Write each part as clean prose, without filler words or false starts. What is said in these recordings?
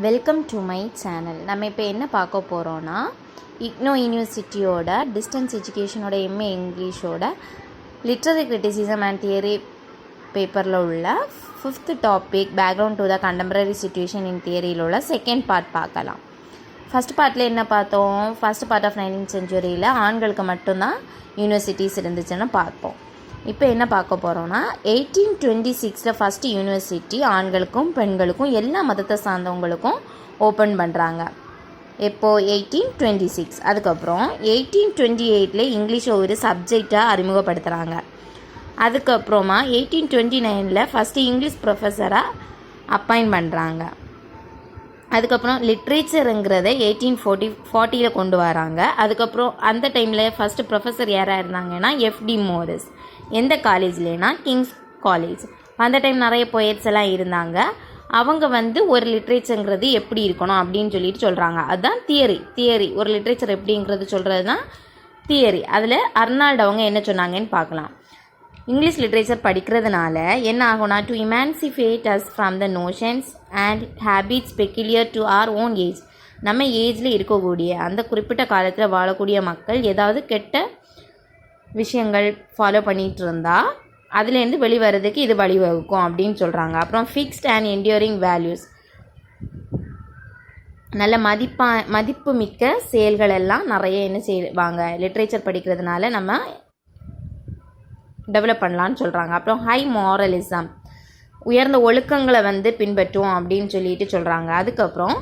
Welcome to my channel. நம்ம இப்போ என்ன பார்க்க போகிறோன்னா, இக்னோ யூனிவர்சிட்டியோட டிஸ்டன்ஸ் எஜுகேஷனோட எம்ஏ இங்கிலீஷோட லிட்ரரி கிரிட்டிசிசம் அண்ட் தியரி பேப்பரில் உள்ள 5th topic background to the contemporary situation in தியரியில் உள்ள செகண்ட் பார்ட் பார்க்கலாம். ஃபஸ்ட் பார்ட்டில் என்ன பார்த்தோம்? ஃபஸ்ட் பார்ட் ஆஃப் 19th செஞ்சுரியில் ஆண்களுக்கு மட்டும்தான் யூனிவர்சிட்டிஸ் இருந்துச்சுன்னு பார்ப்போம். இப்போ என்ன பார்க்க போகிறோன்னா, 1826 ஃபஸ்ட்டு யூனிவர்சிட்டி ஆண்களுக்கும் பெண்களுக்கும் எல்லா மதத்தை சார்ந்தவங்களுக்கும் ஓப்பன் பண்ணுறாங்க. எப்போது? 1826. அதுக்கப்புறம் 1828 இங்கிலீஷை ஒரு சப்ஜெக்டாக அறிமுகப்படுத்துகிறாங்க. அதுக்கப்புறமா 1829 ஃபஸ்ட்டு இங்கிலீஷ் ப்ரொஃபஸராக அப்பாயிண்ட் பண்ணுறாங்க. அதுக்கப்புறம் லிட்ரேச்சருங்கிறத 1840 கொண்டு வராங்க. அதுக்கப்புறம் அந்த டைமில் ஃபஸ்ட்டு ப்ரொஃபஸர் யாராக இருந்தாங்கன்னா எஃப்டி மோரிஸ். எந்த காலேஜ்லேனா கிங்ஸ் காலேஜ். அந்த டைம் நிறைய போயட்ஸ் எல்லாம் இருந்தாங்க. அவங்க ஒரு லிட்ரேச்சருங்கிறது எப்படி இருக்கணும் அப்படின்னு சொல்லிட்டு சொல்கிறாங்க. அதுதான் தியரி. ஒரு லிட்ரேச்சர் எப்படிங்கிறது சொல்கிறது தான் தியரி. அதில் அர்னால்ட் அவங்க என்ன சொன்னாங்கன்னு பார்க்கலாம். இங்கிலீஷ் லிட்ரேச்சர் படிக்கிறதுனால என்ன ஆகும்னா, to emancipate us from the notions and habits peculiar to our own age. நம்ம ஏஜில் இருக்கக்கூடிய அந்த குறிப்பிட்ட காலத்தில் வாழக்கூடிய மக்கள் ஏதாவது கெட்ட விஷயங்கள் ஃபாலோ பண்ணிகிட்டு இருந்தால் அதுலேருந்து வெளிவரதுக்கு இது வழிவகுக்கும் அப்படின்னு சொல்கிறாங்க. அப்புறம் ஃபிக்ஸ்ட் அண்ட் என்டியூரிங் வேல்யூஸ், நல்ல மதிப்பு மிக்க செயல்கள் எல்லாம் நிறைய என்ன செய்வாங்க, லிட்ரேச்சர் படிக்கிறதுனால நம்ம டெவலப் பண்ணலான்னு சொல்கிறாங்க. அப்புறம் ஹை மாரலிசம், உயர்ந்த ஒழுக்கங்களை பின்பற்றுவோம் அப்படின்னு சொல்லிட்டு சொல்கிறாங்க. அதுக்கப்புறம்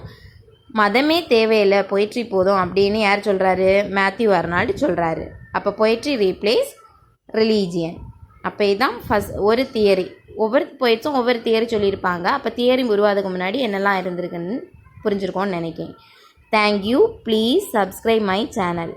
மதமே தேவையில்லை, பொய்ட்ரி போதும் அப்படின்னு யார் சொல்கிறாரு? மேத்யூ அர்னால்டு சொல்கிறாரு. அப்போ பொய்ட்ரி ரீப்ளேஸ் ரிலீஜியன். அப்போ இதுதான் ஒரு தியரி. ஒவ்வொரு பொய்ட்ஸும் ஒவ்வொரு தியரி சொல்லியிருப்பாங்க. அப்போ தியரி உருவாதுக்கு முன்னாடி என்னெல்லாம் இருந்திருக்குன்னு புரிஞ்சுருக்கோன்னு நினைக்கிறேன். Thank you. Please subscribe my channel.